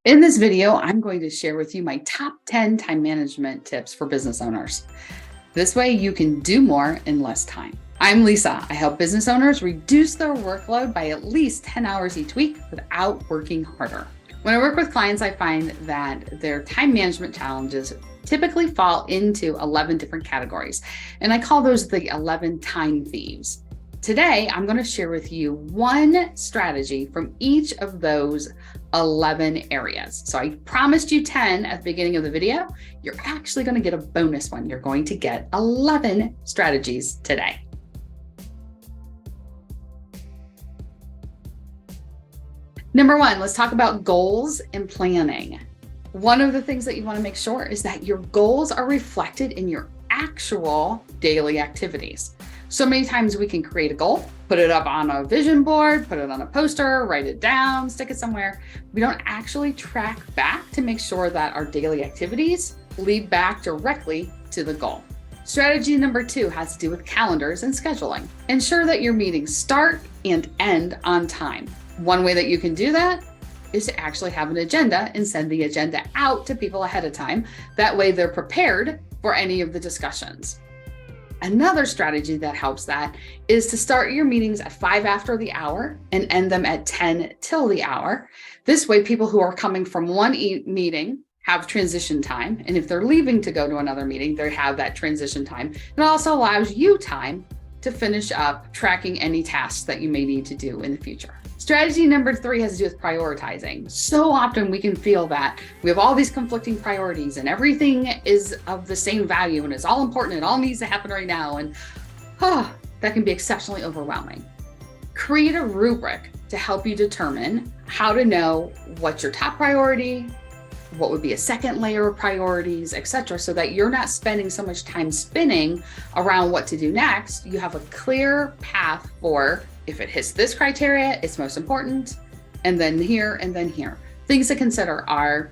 In this video, I'm going to share with you my top 10 time management tips for business owners. This way you can do more in less time. I'm Lisa. I help business owners reduce their workload by at least 10 hours each week without working harder. When I work with clients, I find that their time management challenges typically fall into 11 different categories, and I call those the 11 time thieves. Today, I'm going to share with you one strategy from each of those 11 areas. So I promised you 10 at the beginning of the video. You're actually going to get a bonus one. You're going to get 11 strategies today. Number one, let's talk about goals and planning. One of the things that you want to make sure is that your goals are reflected in your actual daily activities. So many times we can create a goal, put it up on a vision board, put it on a poster, write it down, stick it somewhere. We don't actually track back to make sure that our daily activities lead back directly to the goal. Strategy number two has to do with calendars and scheduling. Ensure that your meetings start and end on time. One way that you can do that is to actually have an agenda and send the agenda out to people ahead of time. That way they're prepared for any of the discussions. Another strategy that helps that is to start your meetings at 5 after the hour and end them at 10 till the hour. This way, people who are coming from one meeting have transition time. And if they're leaving to go to another meeting, they have that transition time. It also allows you time to finish up tracking any tasks that you may need to do in the future. Strategy number three has to do with prioritizing. So often we can feel that we have all these conflicting priorities and everything is of the same value and it's all important. It all needs to happen right now. And that can be exceptionally overwhelming. Create a rubric to help you determine how to know what's your top priority, what would be a second layer of priorities, etc., so that you're not spending so much time spinning around what to do next. You have a clear path for, if it hits this criteria, it's most important, and then here, and then here. Things to consider are,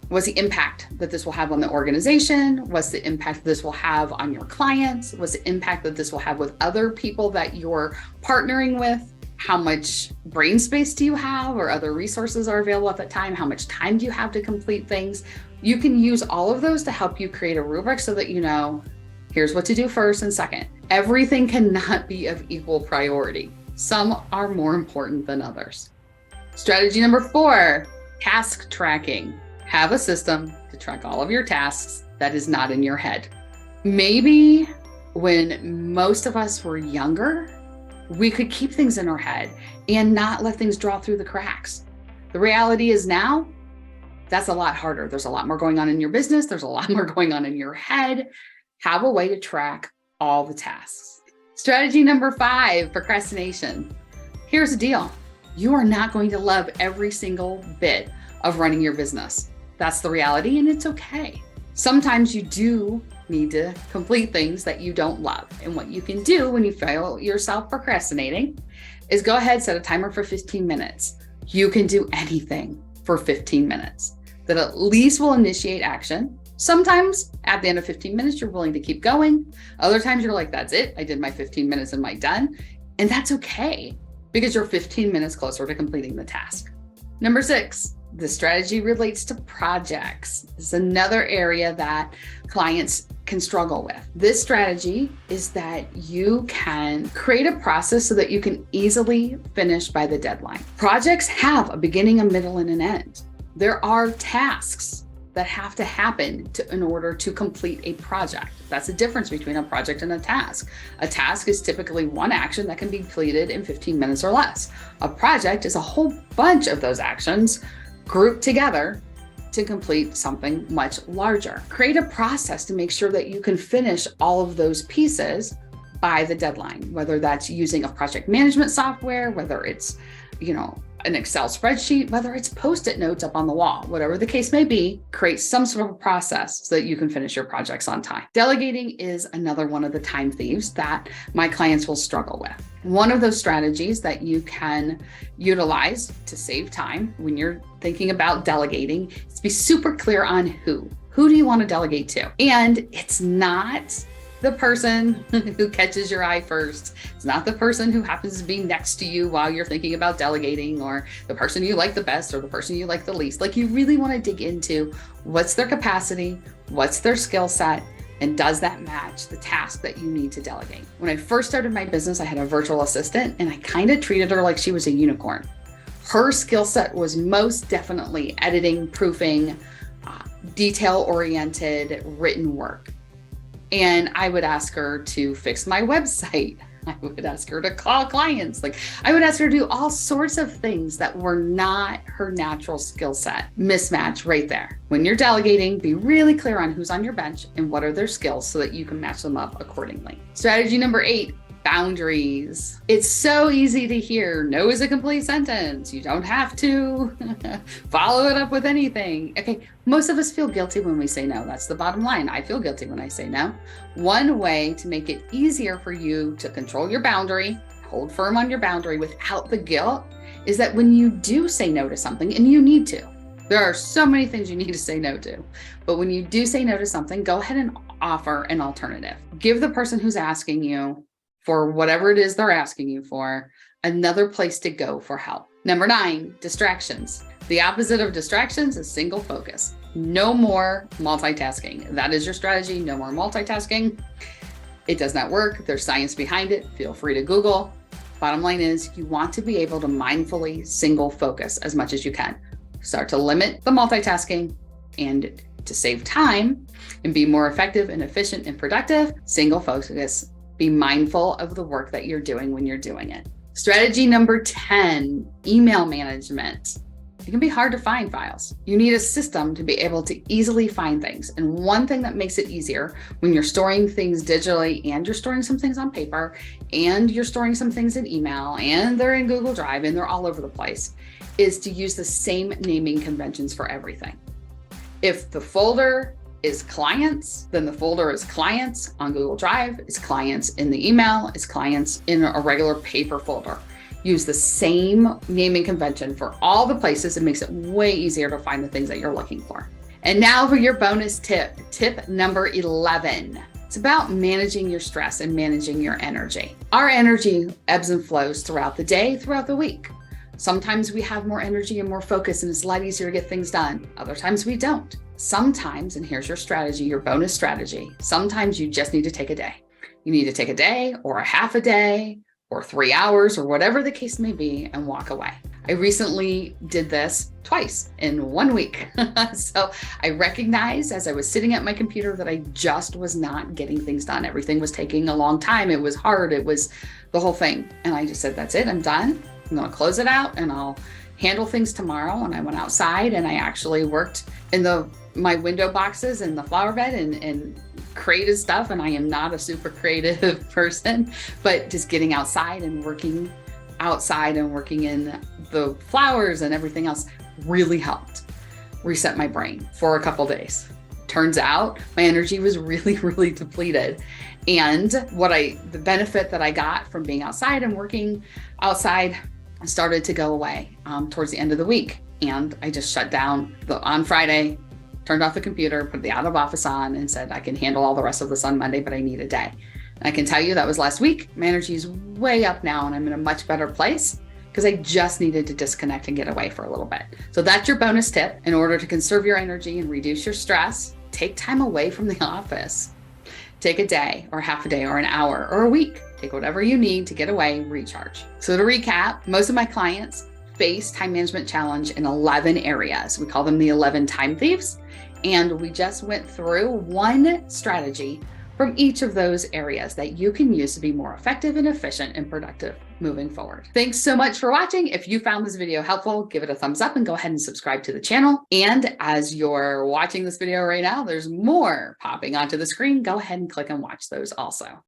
what's the impact that this will have on the organization? What's the impact this will have on your clients? What's the impact that this will have with other people that you're partnering with? How much brain space do you have or other resources are available at that time? How much time do you have to complete things? You can use all of those to help you create a rubric so that you know, here's what to do first and second. Everything cannot be of equal priority. Some are more important than others. Strategy number four, task tracking. Have a system to track all of your tasks that is not in your head. Maybe when most of us were younger, we could keep things in our head and not let things draw through the cracks. The reality is now, that's a lot harder. There's a lot more going on in your business. There's a lot more going on in your head. Have a way to track all the tasks. Strategy number five, procrastination. Here's the deal. You are not going to love every single bit of running your business. That's the reality, and it's okay. Sometimes you do need to complete things that you don't love. And what you can do when you feel yourself procrastinating is go ahead, set a timer for 15 minutes. You can do anything for 15 minutes that at least will initiate action. Sometimes at the end of 15 minutes, you're willing to keep going. Other times you're like, that's it. I did my 15 minutes and I'm done. And that's okay because you're 15 minutes closer to completing the task. Number six, the strategy relates to projects. This is another area that clients can struggle with. This strategy is that you can create a process so that you can easily finish by the deadline. Projects have a beginning, a middle, and an end. There are tasks that have to happen in order to complete a project. That's the difference between a project and a task. A task is typically one action that can be completed in 15 minutes or less. A project is a whole bunch of those actions grouped together to complete something much larger. Create a process to make sure that you can finish all of those pieces by the deadline, whether that's using a project management software, whether it's, an Excel spreadsheet, whether it's Post-it notes up on the wall, whatever the case may be, create some sort of a process so that you can finish your projects on time. Delegating is another one of the time thieves that my clients will struggle with. One of those strategies that you can utilize to save time when you're thinking about delegating is to be super clear on who do you want to delegate to? And it's not the person who catches your eye first. It's not the person who happens to be next to you while you're thinking about delegating, or the person you like the best or the person you like the least. Like, you really want to dig into what's their capacity, what's their skill set, and does that match the task that you need to delegate? When I first started my business, I had a virtual assistant, and I kind of treated her like she was a unicorn. Her skill set was most definitely editing, proofing, detail-oriented written work. And I would ask her to fix my website. I would ask her to call clients. Like, I would ask her to do all sorts of things that were not her natural skill set. Mismatch right there. When you're delegating, be really clear on who's on your bench and what are their skills so that you can match them up accordingly. Strategy number 8, boundaries. It's so easy to hear no is a complete sentence. You don't have to follow it up with anything. Okay, most of us feel guilty when we say no. That's the bottom line. I feel guilty when I say no. One way to make it easier for you to control your boundary, hold firm on your boundary without the guilt, is that when you do say no to something, and you need to, there are so many things you need to say no to, but when you do say no to something, go ahead and offer an alternative. Give the person who's asking you for whatever it is they're asking you for another place to go for help. Number 9, distractions. The opposite of distractions is single focus. No more multitasking. That is your strategy. No more multitasking. It does not work. There's science behind it. Feel free to Google. Bottom line is, you want to be able to mindfully single focus as much as you can. Start to limit the multitasking, and to save time and be more effective and efficient and productive, single focus. Be mindful of the work that you're doing when you're doing it. Strategy number 10, email management. It can be hard to find files. You need a system to be able to easily find things. And one thing that makes it easier when you're storing things digitally, and you're storing some things on paper, and you're storing some things in email, and they're in Google Drive, and they're all over the place, is to use the same naming conventions for everything. If the folder is clients, then the folder is clients on Google Drive, is clients in the email, is clients in a regular paper folder. Use the same naming convention for all the places. It makes it way easier to find the things that you're looking for. And now for your bonus tip, tip number 11. It's about managing your stress and managing your energy. Our energy ebbs and flows throughout the day, throughout the week. Sometimes we have more energy and more focus, and it's a lot easier to get things done. Other times we don't. Sometimes, and here's your strategy, your bonus strategy, sometimes you just need to take a day. You need to take a day or a half a day or 3 hours or whatever the case may be, and walk away. I recently did this twice in 1 week. So I recognized as I was sitting at my computer that I just was not getting things done. Everything was taking a long time. It was hard. It was the whole thing. And I just said, that's it. I'm done. I'm going to close it out and I'll handle things tomorrow. And I went outside and I actually worked in my window boxes and the flower bed and created stuff. And I am not a super creative person, but just getting outside and working in the flowers and everything else really helped reset my brain for a couple days. Turns out my energy was really, really depleted. And the benefit that I got from being outside and working outside started to go away towards the end of the week. And I just shut down on Friday, turned off the computer, put the out of office on, and said, I can handle all the rest of this on Monday, but I need a day. And I can tell you that was last week. My energy is way up now and I'm in a much better place because I just needed to disconnect and get away for a little bit. So that's your bonus tip. In order to conserve your energy and reduce your stress, take time away from the office. Take a day or half a day or an hour or a week. Take whatever you need to get away, recharge. So to recap, most of my clients face time management challenge in 11 areas. We call them the 11 time thieves. And we just went through one strategy from each of those areas that you can use to be more effective and efficient and productive moving forward. Thanks so much for watching. If you found this video helpful, give it a thumbs up and go ahead and subscribe to the channel. And as you're watching this video right now, there's more popping onto the screen. Go ahead and click and watch those also.